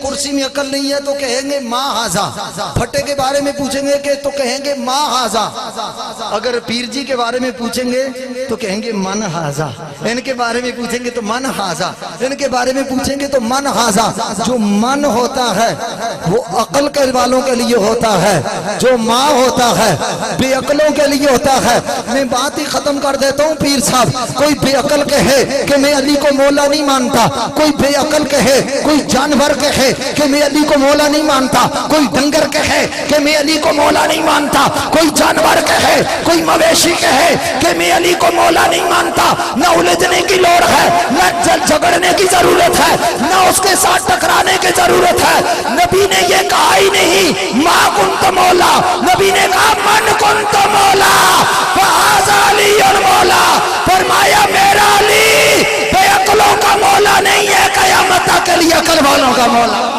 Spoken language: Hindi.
कुर्सी में अकल नहीं है तो कहेंगे माँ हाजा। फटे के बारे में पूछेंगे कि तो कहेंगे माँ हाजा। अगर पीर जी के बारे में पूछेंगे तो कहेंगे मन हाजा। इनके बारे में पूछेंगे तो मन हाजा। इनके बारे में पूछेंगे तो मन हाजा। जो मन होता है वो अकल के वालों के लिए होता है, जो माँ होता है बेअकलों के लिए होता है। मैं बात ही खत्म कर देता हूँ पीर साहब। कोई बेअकल कहे कि मैं अली को मौला नहीं मानता, कोई बेअकल कहे, कोई जानवर कहे कि मैं अली को मौला नहीं मानता, कोई डंगर कहे कि मैं अली को मौला नहीं मानता, कोई जानवर कहे, कोई मवेशी कहे कि मैं अली को मौला नहीं मानता। न उलझने की लोड़ है, न झगड़ने की जरूरत है, न उसके साथ टकराने की जरूरत है। नबी ने ये कहा ही नहीं माँ कुंत मौला, नबी ने कहा मन कुंत मौला, मौला फरमाया मेरा अली बेअकलों का मौला नहीं है, कयामत के लिए अकल वालों का मौला।